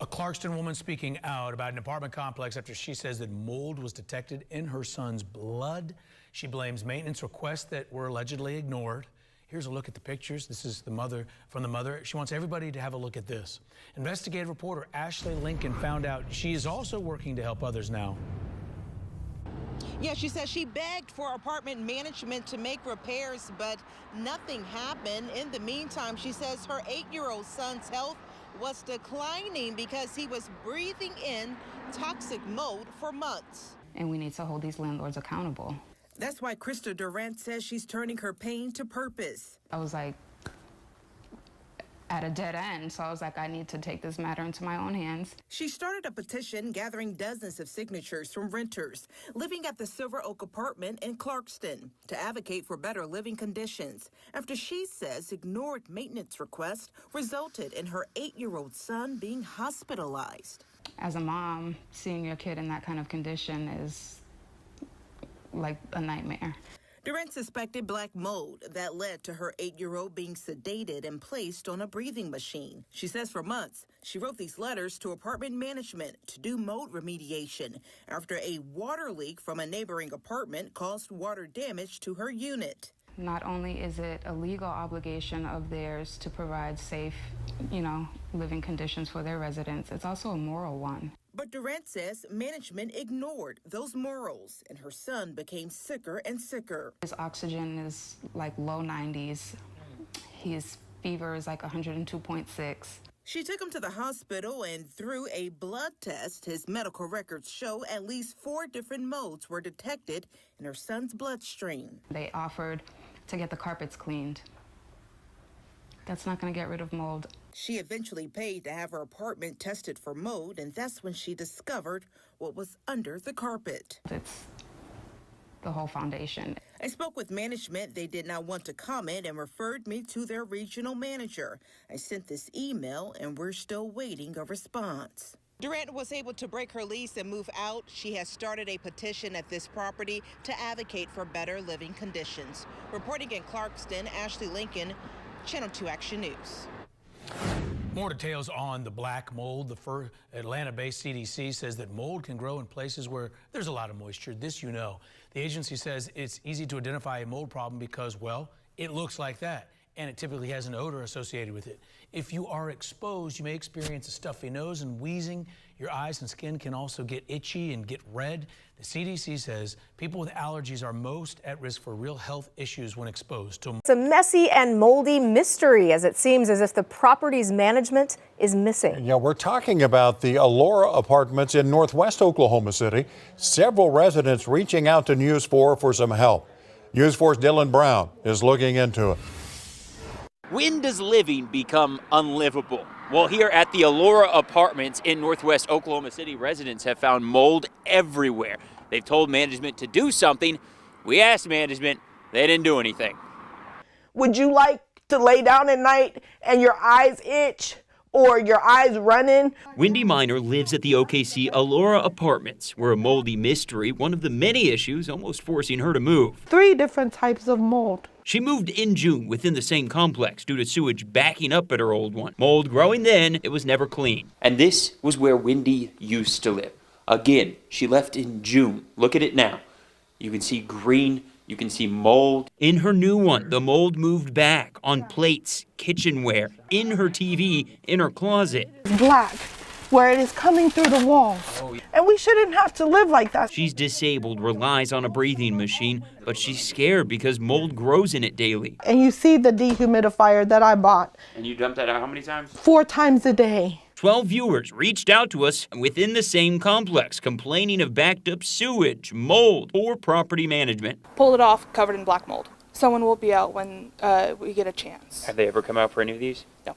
A Clarkston woman speaking out about an apartment complex after she says that mold was detected in her son's blood. She blames maintenance requests that were allegedly ignored. Here's a look at the pictures. This is from the mother. She wants everybody to have a look at this. Investigative reporter Ashley Lincoln found out she is also working to help others now. Yeah, she says she begged for apartment management to make repairs, but nothing happened. In the meantime, she says her 8-year-old son's health was declining because he was breathing in toxic mold for months. And we need to hold these landlords accountable. That's why Krista Durant says she's turning her pain to purpose. I was like at a dead end, so I was like, I need to take this matter into my own hands. She started a petition gathering dozens of signatures from renters living at the Silver Oak apartment in Clarkston to advocate for better living conditions after she says ignored maintenance requests resulted in her 8-year-old son being hospitalized. As a mom, seeing your kid in that kind of condition is like a nightmare. Durant suspected black mold that led to her 8-year-old being sedated and placed on a breathing machine. She says for months, she wrote these letters to apartment management to do mold remediation after a water leak from a neighboring apartment caused water damage to her unit. Not only is it a legal obligation of theirs to provide safe, living conditions for their residents, it's also a moral one. But Durant says management ignored those morals, and her son became sicker and sicker. His oxygen is like low 90s. His fever is like 102.6. She took him to the hospital, and through a blood test, his medical records show at least 4 different molds were detected in her son's bloodstream. They offered to get the carpets cleaned. That's not going to get rid of mold. She eventually paid to have her apartment tested for mold, and that's when she discovered what was under the carpet. It's the whole foundation. I spoke with management. They did not want to comment and referred me to their regional manager. I sent this email, and we're still waiting a response. Durant was able to break her lease and move out. She has started a petition at this property to advocate for better living conditions. Reporting in Clarkston, Ashley Lincoln, Channel 2 Action News. More details on the black mold. The Atlanta-based CDC says that mold can grow in places where there's a lot of moisture. This you know. The agency says it's easy to identify a mold problem because, well, it looks like that, and it typically has an odor associated with it. If you are exposed, you may experience a stuffy nose and wheezing. Your eyes and skin can also get itchy and get red. The CDC says people with allergies are most at risk for real health issues when exposed to. It's a messy and moldy mystery, as it seems as if the property's management is missing. Yeah, we're talking about the Allura apartments in northwest Oklahoma City. Several residents reaching out to News 4 for some help. News 4's Dylan Brown is looking into it. When does living become unlivable? Well, here at the Allura Apartments in northwest Oklahoma City, residents have found mold everywhere. They've told management to do something. We asked management, they didn't do anything. Would you like to lay down at night and your eyes itch or your eyes running? Wendy Miner lives at the OKC Allura Apartments, where a moldy mystery, one of the many issues almost forcing her to move. 3 different types of mold. She moved in June within the same complex due to sewage backing up at her old one. Mold growing then, it was never clean. And this was where Wendy used to live. Again, she left in June. Look at it now. You can see green, you can see mold. In her new one, the mold moved back on plates, kitchenware, in her TV, in her closet. Black, where it is coming through the walls. And we shouldn't have to live like that. She's disabled, relies on a breathing machine, but she's scared because mold grows in it daily. And you see the dehumidifier that I bought. And you dumped that out how many times? 4 times a day. 12 viewers reached out to us within the same complex, complaining of backed up sewage, mold, poor property management. Pull it off, covered in black mold. Someone will be out when we get a chance. Have they ever come out for any of these? No.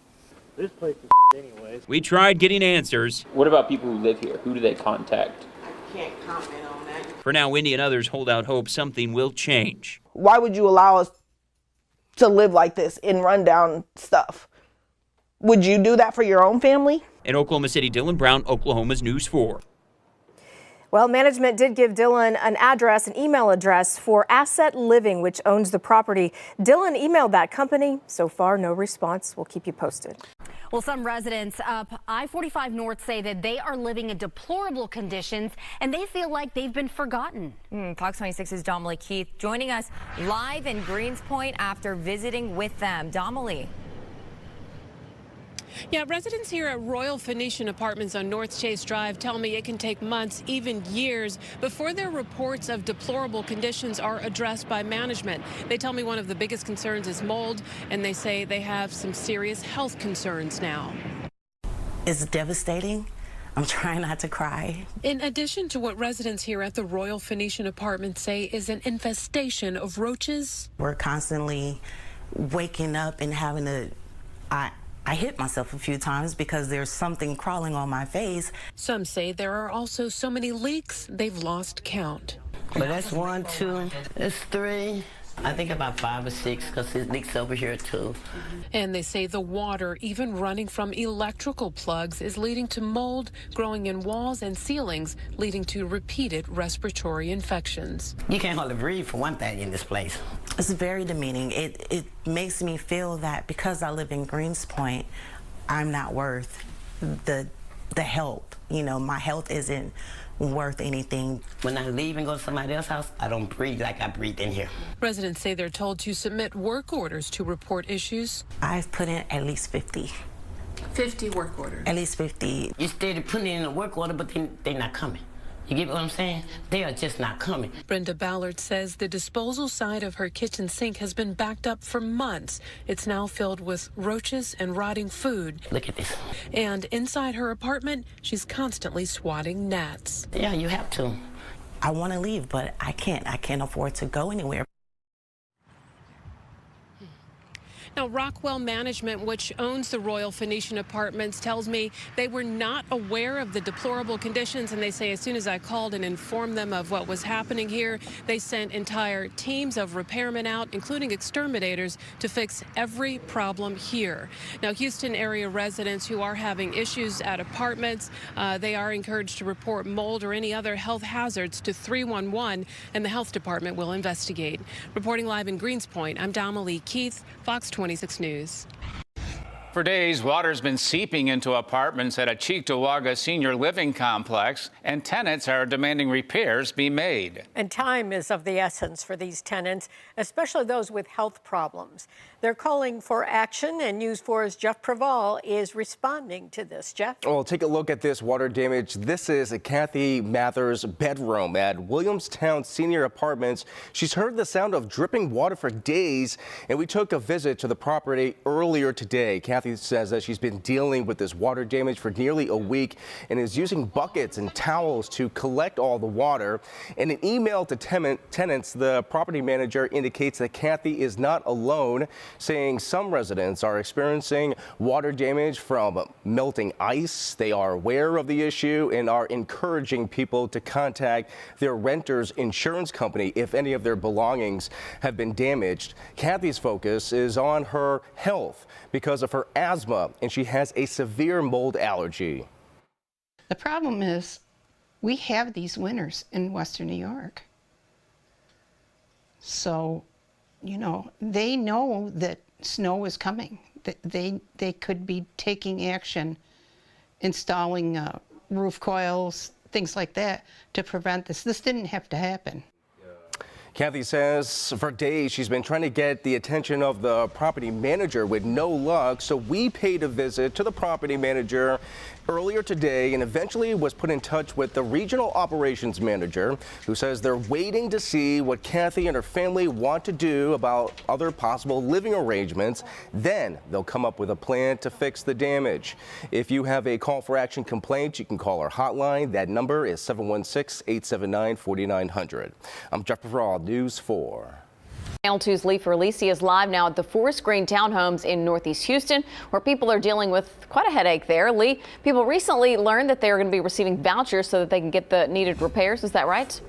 This place is anyways. We tried getting answers. What about people who live here? Who do they contact? I can't comment on that. For now, Wendy and others hold out hope something will change. Why would you allow us to live like this in rundown stuff? Would you do that for your own family? In Oklahoma City, Dylan Brown, Oklahoma's News 4. Well, management did give Dylan an email address for Asset Living, which owns the property. Dylan emailed that company. So far, no response. We'll keep you posted. Well, some residents up I-45 North say that they are living in deplorable conditions and they feel like they've been forgotten. Fox 26's Domely Keith joining us live in Greens Point after visiting with them. Domely. Yeah, residents here at Royal Phoenician Apartments on North Chase Drive tell me it can take months, even years, before their reports of deplorable conditions are addressed by management. They tell me one of the biggest concerns is mold, and they say they have some serious health concerns now. It's devastating. I'm trying not to cry. In addition to what residents here at the Royal Phoenician Apartments say is an infestation of roaches. We're constantly waking up and having to... I hit myself a few times because there's something crawling on my face. Some say there are also so many leaks they've lost count. Well, that's 1, 2, that's 3. I think about 5 or 6 because it leaks over here too. And they say the water, even running from electrical plugs, is leading to mold growing in walls and ceilings, leading to repeated respiratory infections. You can't hardly breathe for one thing in this place. It's very demeaning. It makes me feel that because I live in Greens Point, I'm not worth the help. You know, my health isn't worth anything. When I leave and go to somebody else's house, I don't breathe like I breathe in here. Residents say they're told to submit work orders to report issues. I've put in at least 50. 50 work orders? At least 50. You started putting in a work order, but they're not coming. You get what I'm saying? They are just not coming. Brenda Ballard says the disposal side of her kitchen sink has been backed up for months. It's now filled with roaches and rotting food. Look at this. And inside her apartment, she's constantly swatting gnats. Yeah, you have to. I want to leave, but I can't. I can't afford to go anywhere. Now, Rockwell Management, which owns the Royal Phoenician Apartments, tells me they were not aware of the deplorable conditions, and they say as soon as I called and informed them of what was happening here, they sent entire teams of repairmen out, including exterminators, to fix every problem here. Now, Houston area residents who are having issues at apartments, they are encouraged to report mold or any other health hazards to 311, and the health department will investigate. Reporting live in Greens Point, I'm Domely Keith, Fox 26 News. For days, water's been seeping into apartments at a Cheektowaga senior living complex, and tenants are demanding repairs be made. And time is of the essence for these tenants, especially those with health problems. They're calling for action, and News 4's Jeff Preval is responding to this. Jeff? Well, take a look at this water damage. This is Kathy Mather's bedroom at Williamstown Senior Apartments. She's heard the sound of dripping water for days, and we took a visit to the property earlier today. Kathy says that she's been dealing with this water damage for nearly a week and is using buckets and towels to collect all the water. In an email to tenants, the property manager indicates that Kathy is not alone, saying some residents are experiencing water damage from melting ice. They are aware of the issue and are encouraging people to contact their renter's insurance company if any of their belongings have been damaged. Kathy's focus is on her health because of her asthma, and she has a severe mold allergy. The problem is we have these winters in Western New York. So, you know, they know that snow is coming. They could be taking action, installing roof coils, things like that to prevent this. This didn't have to happen. Kathy says for days she's been trying to get the attention of the property manager with no luck, so we paid a visit to the property manager earlier today and eventually was put in touch with the regional operations manager, who says they're waiting to see what Kathy and her family want to do about other possible living arrangements. Then they'll come up with a plan to fix the damage. If you have a call for action complaint, you can call our hotline. That number is 716-879-4900. I'm Jeff Preval, News 4. Channel 2's Lee Ferlisi is live now at the Forest Green Townhomes in Northeast Houston, where people are dealing with quite a headache there. Lee, people recently learned that they're going to be receiving vouchers so that they can get the needed repairs. Is that right?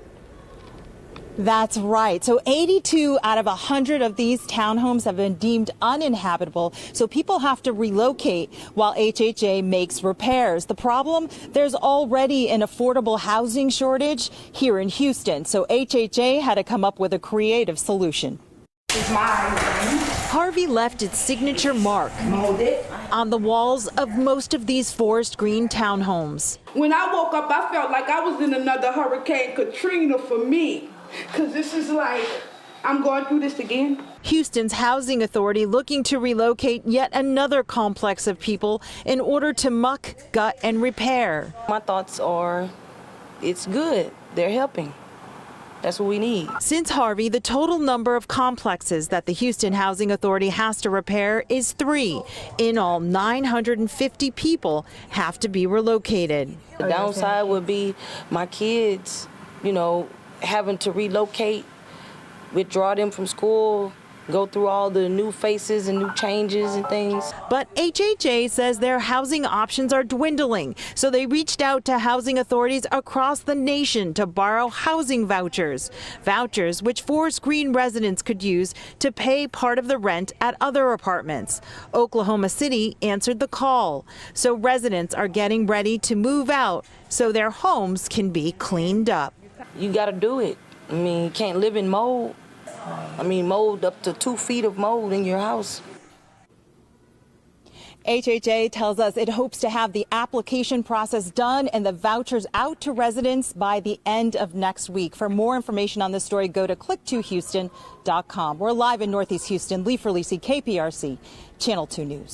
That's right. So 82 out of 100 of these townhomes have been deemed uninhabitable. So people have to relocate while HHA makes repairs. The problem, there's already an affordable housing shortage here in Houston. So HHA had to come up with a creative solution. This is my room. Harvey left its signature mark on the walls of most of these forest green townhomes. When I woke up, I felt like I was in another Hurricane Katrina for me, because this is like, I'm going through this again. Houston's housing authority looking to relocate yet another complex of people in order to muck, gut, and repair. My thoughts are, it's good. They're helping. That's what we need. Since Harvey, the total number of complexes that the Houston Housing Authority has to repair is 3. In all, 950 people have to be relocated. The downside would be my kids, having to relocate, withdraw them from school, go through all the new faces and new changes and things. But HHA says their housing options are dwindling, so they reached out to housing authorities across the nation to borrow housing vouchers. Vouchers which Forest Green residents could use to pay part of the rent at other apartments. Oklahoma City answered the call, so residents are getting ready to move out so their homes can be cleaned up. You got to do it. I mean, you can't live in mold. Mold up to 2 feet of mold in your house. HHA tells us it hopes to have the application process done and the vouchers out to residents by the end of next week. For more information on this story, go to click2houston.com. We're live in Northeast Houston. Lee for Lisi, KPRC, Channel 2 News.